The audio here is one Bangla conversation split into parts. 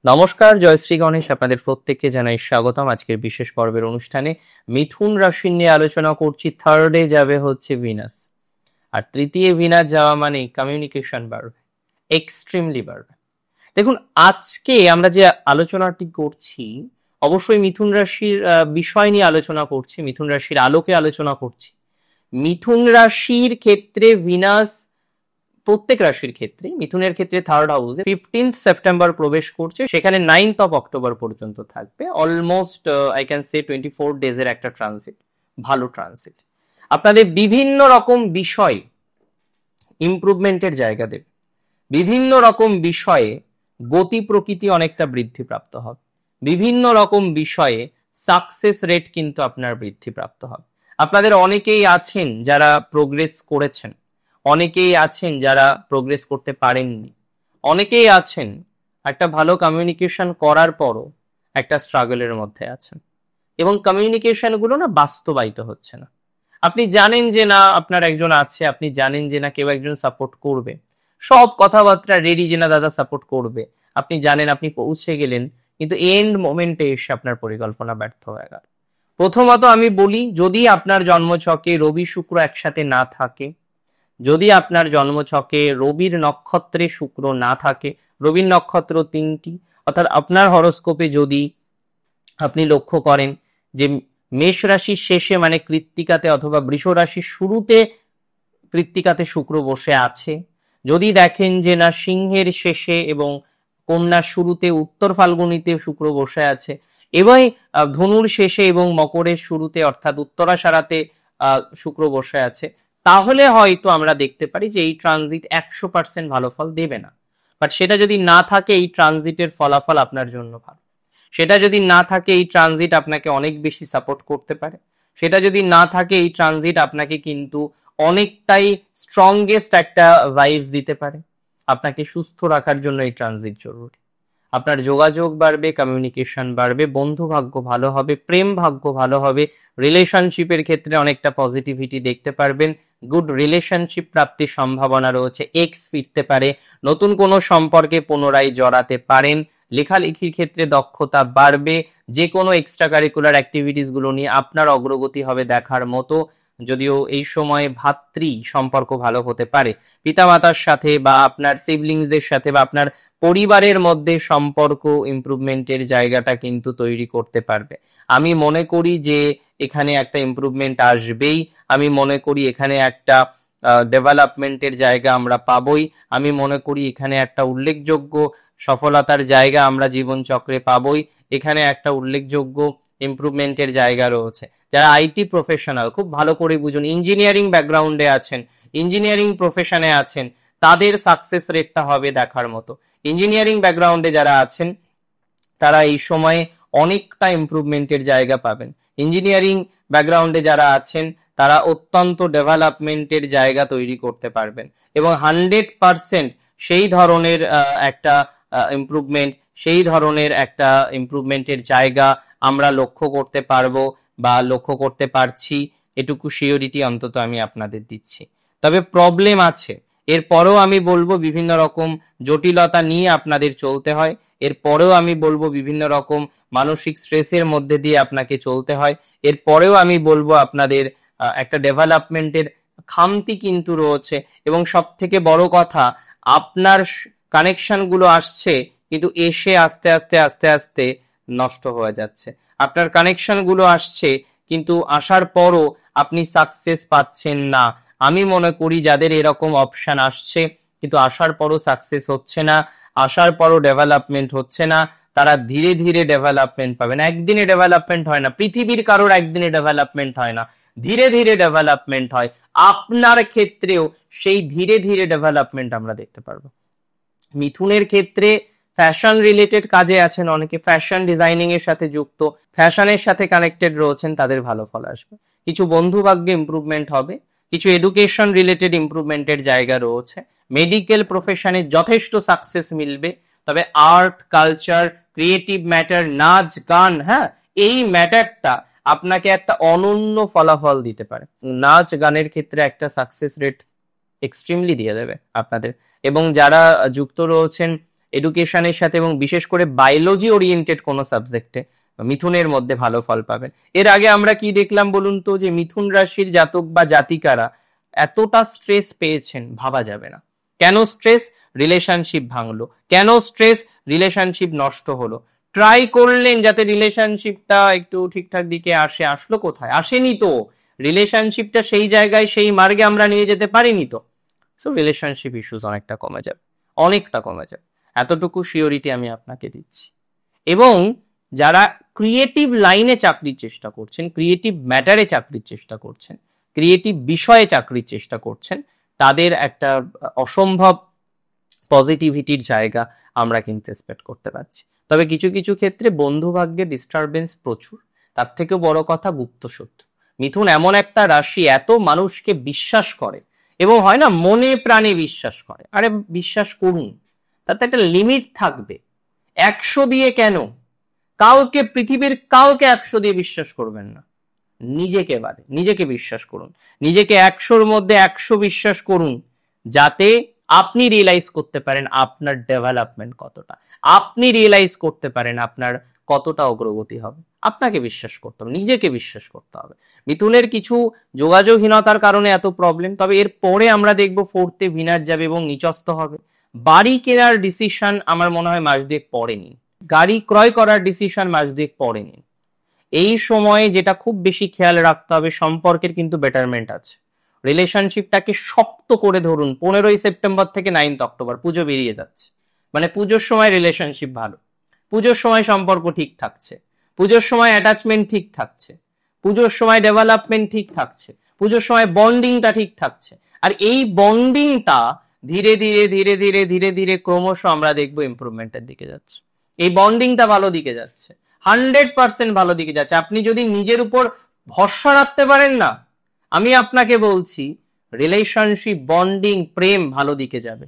নমস্কার, জয়শ্রী গণেশ। আপনাদের প্রত্যেককে জানাই স্বাগতম আজকের বিশেষ পর্বের অনুষ্ঠানে। মিথুন রাশি নিয়ে আলোচনা করছি। থার্ডে যাবে হচ্ছে ভিনাস, আর তৃতীয় ভিনাস যাওয়া মানে কমিউনিকেশন বাড়বে, এক্সট্রিমলি বাড়বে। দেখুন, আজকে আমরা যে আলোচনাটি করছি অবশ্যই মিথুন রাশির বিষয় নিয়ে আলোচনা করছি, মিথুন রাশির আলোকে আলোচনা করছি। মিথুন রাশির ক্ষেত্রে ভিনাস প্রত্যেক রাশির ক্ষেত্রে, মিথুনের ক্ষেত্রে থার্ড হাউসে 15th সেপ্টেম্বর প্রবেশ করছে, সেখানে 9th অফ অক্টোবর পর্যন্ত থাকবে। অলমোস্ট আই ক্যান সে 24 ডেজের একটা ট্রানজিট, ভালো ট্রানজিট। আপনাদের বিভিন্ন রকম বিষয় ইমপ্রুভমেন্টের জায়গা দেবে, বিভিন্ন রকম বিষয়ে গতি প্রকৃতি অনেকটা বৃদ্ধিপ্রাপ্ত হবে, বিভিন্ন রকম বিষয়ে সাকসেস রেট কিন্তু আপনার বৃদ্ধিপ্রাপ্ত হবে। আপনাদের অনেকেই আছেন যারা প্রোগ্রেস করেছেন, অনেকেই আছেন যারা প্রোগ্রেস করতে পারেননি, অনেকেই আছেন একটা ভালো কমিউনিকেশন করার পরও একটা স্ট্রাগলের মধ্যে আছেন, এবং কমিউনিকেশন গুলো না বাস্তবায়িত হচ্ছে না। আপনি জানেন যে না আপনার একজন আছে, আপনি জানেন যে না কেউ একজন সাপোর্ট করবে, সব কথাবার্তা রেডি যে না দাদা সাপোর্ট করবে, আপনি জানেন, আপনি পৌঁছে গেলেন, কিন্তু এন্ড মোমেন্টে এসে আপনার পরিকল্পনা ব্যর্থ হয়ে গেল। প্রথমত আমি বলি, যদি আপনার জন্মছকে রবি শুক্র একসাথে না থাকে, যদি আপনার জন্মছকে রবির নক্ষত্রে শুক্র না থাকে, রবির নক্ষত্র 3টি, অর্থাৎ আপনার হরোস্কোপে যদি আপনি লক্ষ্য করেন যে মেষ রাশির শেষে মানে কৃত্তিকাতে অথবা বৃষ রাশির শুরুতে কৃত্তিকাতে শুক্র বসে আছে, যদি দেখেন যে না সিংহের শেষে এবং কন্যার শুরুতে উত্তর ফাল্গুনীতে শুক্র বসে আছে, এবং ধনুর শেষে এবং মকরের শুরুতে অর্থাৎ উত্তরাষাঢ়াতে শুক্র বসে আছে, তাহলে হয়তো আমরা দেখতে পারি যে এই ট্রানজিট 100% ভালো ফল দেবে না। বাট সেটা যদি না থাকে, এই ট্রানজিটের ফলাফল আপনার জন্য ভালো। সেটা যদি না থাকে, এই ট্রানজিট আপনাকে অনেক বেশি সাপোর্ট করতে পারে। সেটা যদি না থাকে, এই ট্রানজিট আপনাকে কিন্তু অনেকটাই স্ট্রংগেস্ট একটা ভাইবস দিতে পারে। আপনাকে সুস্থ রাখার জন্য এই ট্রানজিট জরুরি। আপনার যোগাযোগ বাড়বে, কমিউনিকেশন বাড়বে, বন্ধু ভাগ্য ভালো হবে, প্রেম ভাগ্য ভালো হবে, রিলেশনশিপের ক্ষেত্রে অনেকটা পজিটিভিটি দেখতে পারবেন, গুড রিলেশনশিপ প্রাপ্তির সম্ভাবনা রয়েছে, এক্স ফিরতে পারে, নতুন কোনো সম্পর্কে পুনরায় জড়াতে পারেন, লেখালেখির ক্ষেত্রে দক্ষতা বাড়বে, যে কোনো এক্সট্রা কারিকুলার অ্যাক্টিভিটিস গুলো নিয়ে আপনার অগ্রগতি হবে দেখার মতো। যদিও এই সময় ভাতৃ সম্পর্ক ভালো হতে পারে, পিতামাতার সাথে বা আপনার সিবলিংসদের সাথে বা আপনার পরিবারের মধ্যে সম্পর্ক ইমপ্রুভমেন্টের জায়গাটা কিন্তু তৈরি করতে পারবে। আমি মনে করি যে এখানে একটা ইমপ্রুভমেন্ট আসবেই, আমি মনে করি এখানে একটা ডেভেলপমেন্টের জায়গা আমরা পাবই, আমি মনে করি এখানে একটা উল্লেখযোগ্য সফলতার জায়গা আমরা জীবন চক্রে পাবই, এখানে একটা উল্লেখযোগ্য ইমপ্রুভমেন্টের জায়গা রয়েছে। যারা আইটি প্রফেশনাল, খুব ভালো করে বুঝুন, ইঞ্জিনিয়ারিং ব্যাকগ্রাউন্ডে আছেন, ইঞ্জিনিয়ারিং প্রফেশনে আছেন, তাদের সাকসেস রেটটা হবে দেখার মতো। ইঞ্জিনিয়ারিং ব্যাকগ্রাউন্ডে যারা আছেন তারা এই সময়ে অনেকটা ইমপ্রুভমেন্টের জায়গা পাবেন। ইঞ্জিনিয়ারিং ব্যাকগ্রাউন্ডে যারা আছেন তারা অত্যন্ত ডেভেলপমেন্টের জায়গা তৈরি করতে পারবেন, এবং 100% সেই ধরনের একটা ইমপ্রুভমেন্ট, সেই ধরনের একটা ইমপ্রুভমেন্টের জায়গা আমরা লক্ষ্য করতে পারবো বা লক্ষ্য করতে পারছি, এটুকু সিওরিটি অন্তত আমি আপনাদের দিচ্ছি। তবে প্রবলেম আছে, এরপরেও আমি বলবো বিভিন্ন রকম জটিলতা নিয়ে আপনাদের চলতে হয়, এরপরেও আমি বলবো বিভিন্ন রকম মানসিক স্ট্রেসের মধ্যে দিয়ে আপনাকে চলতে হয়, এরপরেও আমি বলবো আপনাদের একটা ডেভেলপমেন্টের খামতি কিন্তু রয়েছে, এবং সব থেকে বড় কথা, আপনার কানেকশন গুলো আসছে কিন্তু এসে আস্তে আস্তে আস্তে আস্তে নষ্ট হয়ে যাচ্ছে। আপনার কানেকশন গুলো আসছে কিন্তু আসার পরও আপনি সাকসেস পাচ্ছেন না। আমি মনে করি যাদের এরকম অপশন আসছে কিন্তু আসার পরও সাকসেস হচ্ছে না, আসার পরও ডেভেলপমেন্ট হচ্ছে না, তারা ধীরে ধীরে ডেভেলপমেন্ট পাবেন। একদিনে ডেভেলপমেন্ট হয় না, পৃথিবীর কারোর একদিনে ডেভেলপমেন্ট হয় না, ধীরে ধীরে ডেভেলপমেন্ট হয়। আপনার ক্ষেত্রেও সেই ধীরে ধীরে ডেভেলপমেন্ট আমরা দেখতে পারবো। মিথুনের ক্ষেত্রে ফ্যাশন রিলেটেড কাজে আছেন অনেকে, ফ্যাশন ডিজাইনিং এর সাথে যুক্ত, ফ্যাশনের সাথে কানেক্টেড রয়েছেন, তাদের ভালো ফল আসবে। কিছু বন্ধু ভাগ্যে ইমপ্রুভমেন্ট হবে, কিছু এডুকেশন রিলেটেড ইমপ্রুভমেন্টের জায়গা রয়েছে, মেডিকেল প্রফেশনে যথেষ্ট সাকসেস মিলবে। তবে আর্ট, কালচার, ক্রিয়েটিভ ম্যাটার, নাচ গান, হ্যাঁ, এই ম্যাটারটা আপনাকে একটা অনন্য ফলাফল দিতে পারে। নাচ গানের ক্ষেত্রে একটা সাকসেস রেট এক্সট্রিমলি দিয়ে দেবে আপনাদের। এবং যারা যুক্ত রয়েছেন এডুকেশনের সাথে এবং বিশেষ করে বায়োলজি ওরিয়েন্টেড কোনো সাবজেক্টে মিথুনের মধ্যে ভালো ফল পাবেন। এর আগে আমরা কি দেখলাম বলুন তো, যে মিথুন রাশির জাতক বা জাতিকারা এতটা স্ট্রেস পেয়েছেন ভাবা যাবে না। কেন স্ট্রেস? রিলেশনশিপ ভাঙলো। কেন স্ট্রেস? রিলেশনশিপ নষ্ট হলো। ট্রাই করলেন যাতে রিলেশনশিপটা একটু ঠিকঠাক দিকে আসে, আসলো কোথায়? আসেনি তো। রিলেশনশিপটা সেই জায়গায় সেই মার্গে আমরা নিয়ে যেতে পারিনি তো। সো রিলেশনশিপ ইস্যুস অনেকটা কমে যাবে, অনেকটা কমে যাবে, এতটুকু শিওরিটি আমি আপনাকে দিচ্ছি। এবং যারা ক্রিয়েটিভ লাইনে চাকরির চেষ্টা করছেন, ক্রিয়েটিভ ম্যাটারে চাকরির চেষ্টা করছেন, ক্রিয়েটিভ বিষয়ে চাকরির চেষ্টা করছেন, তাদের একটা অসম্ভব পজিটিভিটির জায়গা আমরা কিন্তু এক্সপেক্ট করতে পারছি। তবে কিছু কিছু ক্ষেত্রে বন্ধু ভাগ্যের ডিস্টারবেন্স প্রচুর। তার থেকেও বড় কথা গুপ্ত শত্রু। মিথুন এমন একটা রাশি, এত মানুষকে বিশ্বাস করে এবং হয় না মনে প্রাণে বিশ্বাস করে। আরে বিশ্বাস করুন, তাতে একটা লিমিট থাকবে। 100 দিয়ে কেন? কাউকে, পৃথিবীর কাউকে 100 দিয়ে বিশ্বাস করবেন না, নিজেকে বাদে। নিজেকে বিশ্বাস করুন, নিজেকে 100-র মধ্যে 100 বিশ্বাস করুন, যাতে আপনি রিয়েলাইজ করতে পারেন আপনার ডেভেলপমেন্ট কতটা, আপনি রিয়েলাইজ করতে পারেন আপনার কতটা অগ্রগতি হবে। আপনাকে বিশ্বাস করতে হবে, নিজেকে বিশ্বাস করতে হবে। মিথুনের কিছু যোগাযোগহীনতার কারণে এত প্রবলেম। তবে এর পরে আমরা দেখবো 4th-এ ভিনাস যাবে এবং নিচস্থ হবে। বাড়ি কেনার ডিসিশন আমার মনে হয় মাস দুয়েক পরে নিন। গাড়ি ক্রয় করার ডিসিশন মাস দুয়েক পরে নিন। এই সময়ে যেটা খুব বেশি খেয়াল রাখতে হবে, সম্পর্কের কিন্তু বেটারমেন্ট আছে। রিলেশনশিপটাকে শক্ত করে ধরুন। 15ই সেপ্টেম্বর থেকে 9th অক্টোবর পুজো বেরিয়ে যাচ্ছে, মানে পুজোর সময় রিলেশনশিপ ভালো, পুজোর সময় সম্পর্ক ঠিক থাকছে, পুজোর সময় অ্যাটাচমেন্ট ঠিক থাকছে, পুজোর সময় ডেভেলপমেন্ট ঠিক থাকছে, পুজোর সময় বন্ডিংটা ঠিক থাকছে। আর এই বন্ডিংটা ধীরে ধীরে ধীরে ধীরে ধীরে ধীরে ক্রমশ আমরা দেখবো ইমপ্রুভমেন্টের দিকে যাচ্ছে। এই বন্ডিংটা ভালো দিকে যাচ্ছে, 100% ভালো দিকে যাচ্ছে। আপনি যদি নিজের উপর ভরসা রাখতে পারেন না, আমি আপনাকে বলছি রিলেশনশিপ, বন্ডিং, প্রেম ভালো দিকে যাবে।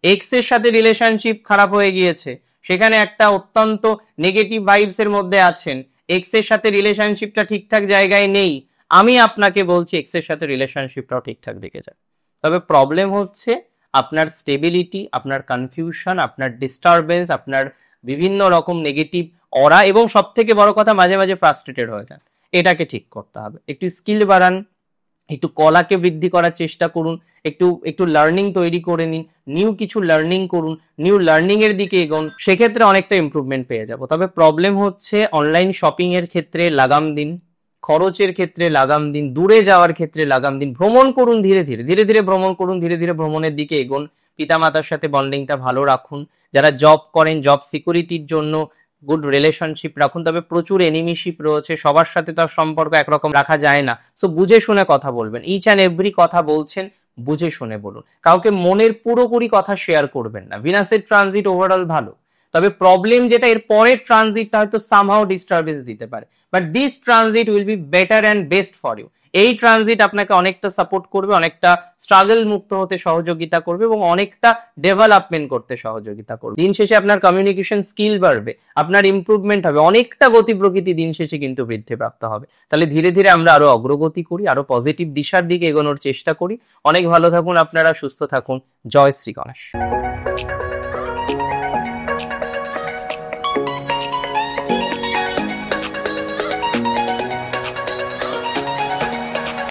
এক্স এর সাথে রিলেশনশিপ খারাপ হয়ে গিয়েছে, সেখানে একটা অত্যন্ত নেগেটিভ ভাইবস এর মধ্যে আছেন, এক্স এর সাথে রিলেশনশিপটা ঠিকঠাক জায়গায় নেই, আমি আপনাকে বলছি এক্স এর সাথে রিলেশনশিপটাও ঠিকঠাক দিকে যাবে। তবে প্রবলেম হচ্ছে আপনার স্টেবিলিটি, আপনার কনফিউশন, আপনার ডিস্টারবেন্স, আপনার বিভিন্ন রকম নেগেটিভ অরা, এবং সব থেকে বড় কথা মাঝে মাঝে ফ্রাস্ট্রেটেড হয়ে যান। এটাকে ঠিক করতে হবে। একটু স্কিল বাড়ান, একটু কলাকে বৃদ্ধি করার চেষ্টা করুন, একটু একটু লার্নিং তৈরি করে নিন, নিউ কিছু লার্নিং করুন, নিউ লার্নিং এর দিকে এগোন, সেক্ষেত্রে অনেকটা ইমপ্রুভমেন্ট পেয়ে যাব। তবে প্রবলেম হচ্ছে অনলাইন শপিং এর ক্ষেত্রে লাগাম দিন, খরচের ক্ষেত্রে লাগাম দিন, দূরে যাওয়ার ক্ষেত্রে লাগাম দিন, ভ্রমণ করুন, ধীরে ধীরে ধীরে ধীরে ভ্রমণ করুন, ধীরে ধীরে ভ্রমণের দিকে এগোন, পিতামাতার সাথে বন্ডিংটা ভালো রাখুন, যারা জব করেন জব সিকিউরিটির জন্য গুড রিলেশনশিপ রাখুন। তবে প্রচুর এনিমিশিপ রয়েছে, সবার সাথে তার সম্পর্ক একরকম রাখা যায় না। সো বুঝে শুনে কথা বলবেন, ইচ অ্যান্ড এভরি কথা বলছেন বুঝে শুনে বলুন, কাউকে মনের পুরোপুরি কথা শেয়ার করবেন না। ভিনাসের ট্রানজিট ওভারঅল ভালো, তবে প্রবলেম যেটা এর পরের ট্রানজিটটা হয়তো সামহাউ ডিস্টারবেন্স দিতে পারে, but this transit will be better and best for you. এই ট্রানজিট আপনাকে অনেকটা সাপোর্ট করবে, অনেকটা স্ট্রাগল মুক্ত হতে সহযোগিতা করবে এবং অনেকটা ডেভেলপমেন্ট করতে সহযোগিতা করবে। দিন শেষে আপনার কমিউনিকেশন স্কিল বাড়বে, আপনার ইমপ্রুভমেন্ট হবে, অনেকটা গতি প্রকৃতি দিন শেষে কিন্তু বৃদ্ধিপ্রাপ্ত হবে। তাহলে ধীরে ধীরে আমরা আরো অগ্রগতি করি, আরো পজিটিভ দিশার দিকে এগোনোর চেষ্টা করি। অনেক ভালো থাকুন আপনারা, সুস্থ থাকুন। জয় শ্রী গণেশ।